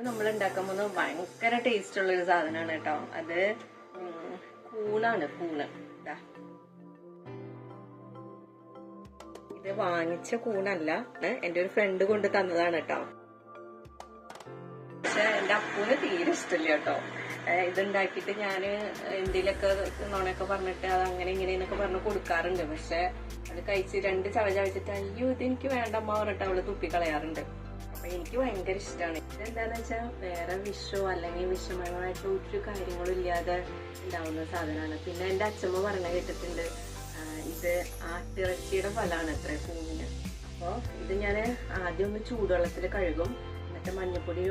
നമ്മൾ ഉണ്ടാക്കാൻ പോകുന്നത് ഭയങ്കര ടേസ്റ്റ് ഉള്ള ഒരു സാധനമാണ് കേട്ടോ. അത് കൂണാണ്. കൂണ് ഇത് വാങ്ങിച്ച കൂണല്ല, എന്റെ ഒരു ഫ്രണ്ട് കൊണ്ട് തന്നതാണ് കേട്ടോ. പക്ഷെ എന്റെ അപ്പൂന് തീരെ ഇഷ്ടമില്ല കേട്ടോ. ഇതുണ്ടാക്കിയിട്ട് ഞാൻ എന്തെങ്കിലുമൊക്കെ നോണൊക്കെ പറഞ്ഞിട്ട് അത് അങ്ങനെ ഇങ്ങനെയെന്നൊക്കെ പറഞ്ഞ് കൊടുക്കാറുണ്ട്. പക്ഷെ അത് കഴിച്ച് 2 ചവച്ചിട്ട് അയ്യോ ഇതെനിക്ക് വേണ്ടമ്മ പറഞ്ഞിട്ട് അവള് തുപ്പിക്കളയാറുണ്ട്. അപ്പൊ എനിക്ക് ഭയങ്കര ഇഷ്ടമാണ്. ഇതെന്താന്ന് വെച്ചാൽ വേറെ വിഷോ അല്ലെങ്കിൽ വിഷമയമായിട്ട് ഒരു കാര്യങ്ങളും ഇല്ലാതെ ഉണ്ടാവുന്ന സാധനമാണ്. പിന്നെ എന്റെ അച്ഛമ്മ പറഞ്ഞ കേട്ടിട്ടുണ്ട് ഇത് ആട്ടിറച്ചിയുടെ ഫലമാണ് അത്ര കൂണിന്. അപ്പോൾ ഇത് ഞാൻ ആദ്യം ഒന്ന് ചൂടുവെള്ളത്തിൽ കഴുകും. എന്നിട്ട് മഞ്ഞപ്പൊടി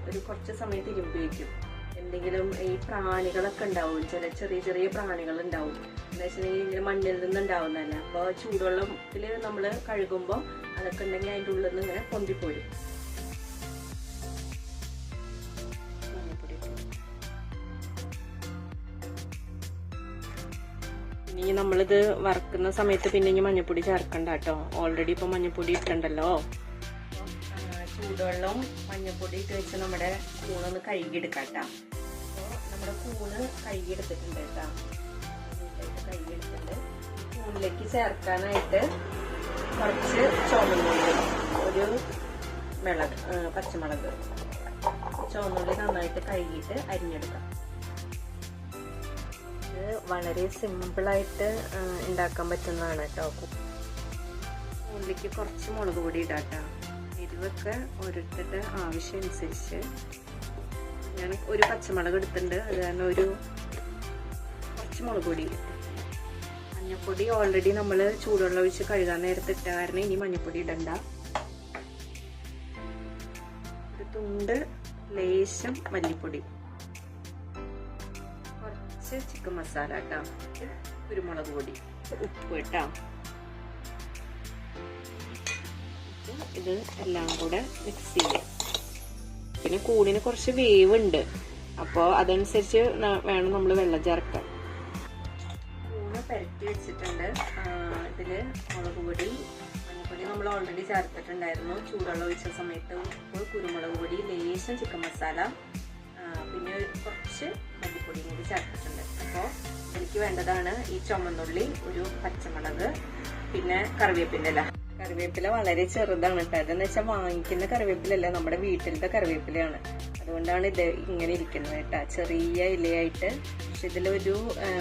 ഒരു കുറച്ച് സമയം തിരുമ്പി വയ്ക്കും. എന്തെങ്കിലും ഈ പ്രാണികളൊക്കെ ഉണ്ടാവും, ചെറിയ ചെറിയ പ്രാണികൾ ഉണ്ടാവും. എന്താ വെച്ചിട്ടുണ്ടെങ്കിൽ ഇങ്ങനെ മണ്ണിൽ നിന്ന് ഉണ്ടാവുന്നതല്ല. അപ്പോൾ ചൂടുവെള്ളത്തിൽ നമ്മൾ കഴുകുമ്പോൾ അതൊക്കെ ഉണ്ടെങ്കിൽ അതിൻ്റെ ഉള്ളിൽ നിന്ന് ഇങ്ങനെ പൊന്തിപ്പോരും. ഇനി നമ്മളിത് വറക്കുന്ന സമയത്ത് പിന്നെ ഇനി മഞ്ഞപ്പൊടി ചേർക്കണ്ട കേട്ടോ. ഓൾറെഡി ഇപ്പൊ മഞ്ഞപ്പൊടി ഇട്ടുണ്ടല്ലോ. ചൂടുവെള്ളവും മഞ്ഞപ്പൊടി ഇട്ട് വെച്ച് നമ്മുടെ കൂണൊന്ന് കഴുകിയെടുക്കാം കേട്ടോ. അപ്പോൾ നമ്മുടെ കൂണ് കഴുകിയെടുത്തിട്ടുണ്ട് കേട്ടോ. കഴുകിയെടുത്തിട്ടുണ്ട്. കൂണിലേക്ക് ചേർക്കാനായിട്ട് കുറച്ച് ചുവന്നുള്ളി, ഒരു പച്ചമുളക്, ചുവന്നുള്ളി നന്നായിട്ട് കഴുകിയിട്ട് അരിഞ്ഞെടുക്കാം. ഇത് വളരെ സിമ്പിളായിട്ട് ഉണ്ടാക്കാൻ പറ്റുന്നതാണ് കേട്ടോ. ഉള്ളിലേക്ക് കുറച്ച് മുളക് പൊടി ഇടാം കേട്ടോ. എരിവൊക്കെ ഓരോരുത്തരുടെ ആവശ്യം അനുസരിച്ച്. ഞാൻ ഒരു പച്ചമുളക് എടുത്തിട്ടുണ്ട്, അത് കാരണം കുറച്ച് മുളക് പൊടി. മഞ്ഞപ്പൊടി ഓൾറെഡി നമ്മൾ ചൂടുവെള്ളം ഒഴിച്ച് കഴുകാൻ നേരത്തെ ഇട്ട കാരണം ഇനി മഞ്ഞപ്പൊടി ഇടണ്ട. ഒരു തുണ്ട് ലേശം മല്ലിപ്പൊടി, കുറച്ച് ചിക്കൻ മസാല കേട്ടോ, കുരുമുളക് പൊടി, ഉപ്പ് കേട്ടോ. ഇത് എല്ലാം കൂടെ മിക്സ് ചെയ്യാം. പിന്നെ കൂണിന് കുറച്ച് വേവുണ്ട്, അപ്പോൾ അതനുസരിച്ച് വേണം നമ്മൾ വെള്ളം ചേർക്കാൻ. കൂണ് പരത്തി വെച്ചിട്ടുണ്ട്. ഇതില് മുളക് പൊടി, മഞ്ഞൾപ്പൊടി നമ്മൾ ഓൾറെഡി ചേർത്തിട്ടുണ്ടായിരുന്നു ചൂടുവെള്ളം ഒഴിച്ച സമയത്ത്. ഉപ്പ്, കുരുമുളക് പൊടി, ലേശം ചിക്കൻ മസാല, പിന്നെ കുറച്ച് മല്ലിപ്പൊടിയും കൂടി ചേർത്തിട്ടുണ്ട്. അപ്പോൾ എനിക്ക് വേണ്ടതാണ് ഈ ചുമന്നുള്ളി, ഒരു പച്ചമുളക്, പിന്നെ കറിവേപ്പില വളരെ ചെറുതാണ് കേട്ടോ. അതെന്ന് വെച്ചാൽ വാങ്ങിക്കുന്ന കറിവേപ്പിലല്ല, നമ്മുടെ വീട്ടിലത്തെ കറിവേപ്പിലയാണ്. അതുകൊണ്ടാണ് ഇത് ഇങ്ങനെ ഇരിക്കുന്നത് കേട്ടോ, ചെറിയ ഇലയായിട്ട്. പക്ഷെ ഇതിലൊരു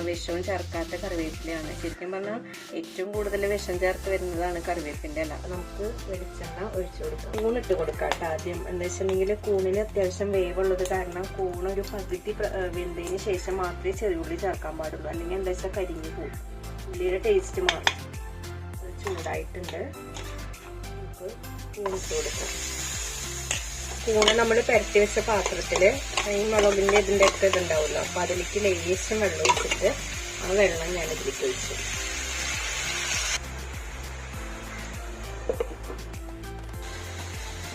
വിഷവും ചേർക്കാത്ത കറിവേപ്പിലയാണ്. ശരിക്കും പറഞ്ഞാൽ ഏറ്റവും കൂടുതൽ വിഷം ചേർത്ത് വരുന്നതാണ് കറിവേപ്പിൻ്റെ ഇല. നമുക്ക് വെളിച്ചെണ്ണ ഒഴിച്ചു കൊടുക്കാം. കൂണിട്ട് കൊടുക്കാം കേട്ടോ ആദ്യം. എന്താ വെച്ചിട്ടുണ്ടെങ്കിൽ കൂണിന് അത്യാവശ്യം വേവുള്ളത് കാരണം കൂണൊരു പകുതി വെന്തതിന് ശേഷം മാത്രമേ ചെറിയുള്ളി ചേർക്കാൻ പാടുള്ളൂ. അല്ലെങ്കിൽ എന്താ വെച്ചാൽ കരിഞ്ഞു പോകും, ഉള്ളിയുടെ ടേസ്റ്റ് മാറും. ചൂടായിട്ടുണ്ട്, നമുക്ക് കൂണിട്ട് കൊടുക്കാം. കൂണ് നമ്മൾ പരത്തി വെച്ച പാത്രത്തിൽ ഈ മുളകിൻ്റെ ഇതിൻ്റെ ഒക്കെ ഇതുണ്ടാവുമല്ലോ, അപ്പോൾ അതിലേക്ക് ലേശം വെള്ളം ഒഴിച്ചിട്ട് ആ വെള്ളം ഞാൻ ഇതിലേക്ക് ഒഴിച്ചു.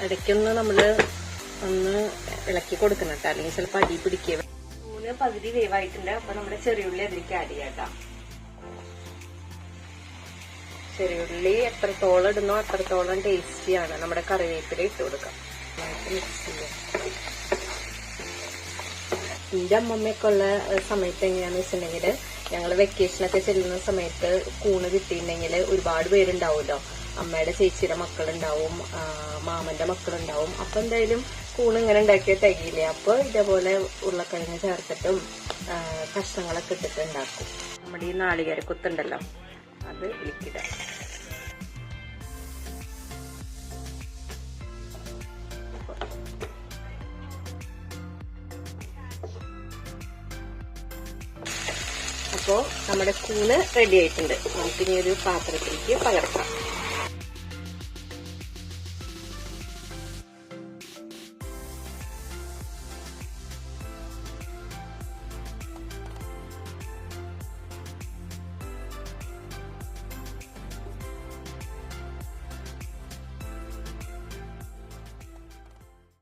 ഇടയ്ക്കൊന്ന് നമ്മൾ ഇളക്കി കൊടുക്കണം കേട്ടോ, അല്ലെങ്കിൽ ചിലപ്പോൾ അടി പിടിക്കുക. കൂണ് പകുതി വേവായിട്ടുണ്ട്. അപ്പോൾ നമ്മുടെ ചെറിയുള്ളി അതിലേക്ക് ആഡ് ചെയ്യാം കേട്ടോ. ചെറിയുള്ളി എത്രത്തോളം ഇടുന്നോ അത്രത്തോളം ടേസ്റ്റിയാണ്. നമ്മുടെ കറിവേപ്പില ഇട്ട് കൊടുക്കാം, മിക്സ് ചെയ്യാം. എൻ്റെ അമ്മമ്മയൊക്കെ ഉള്ള സമയത്ത് എങ്ങനെയാന്ന് വെച്ചിട്ടുണ്ടെങ്കിൽ ഞങ്ങൾ വെക്കേഷനൊക്കെ ചെല്ലുന്ന സമയത്ത് കൂണ് കിട്ടിയിട്ടുണ്ടെങ്കിൽ ഒരുപാട് പേരുണ്ടാവുമല്ലോ. അമ്മയുടെ ചേച്ചിയുടെ മക്കളുണ്ടാവും, മാമന്റെ മക്കളുണ്ടാവും. അപ്പൊ എന്തായാലും കൂണ് ഇങ്ങനെ ഉണ്ടാക്കിയ തികയില്ലേ. അപ്പോൾ ഇതേപോലെ ഉരുളക്കിഴങ്ങ് ചേർത്തിട്ടും കഷ്ണങ്ങളൊക്കെ ഇട്ടിട്ട് ഉണ്ടാക്കും. നമ്മുടെ ഈ നാളികേരക്കുത്തുണ്ടല്ലോ, അത് ഇളിക്കിടാം. അപ്പോൾ നമ്മുടെ കൂണ് റെഡി ആയിട്ടുണ്ട്. നമുക്കിനി ഒരു പാത്രത്തിലേക്ക് പകർത്താം.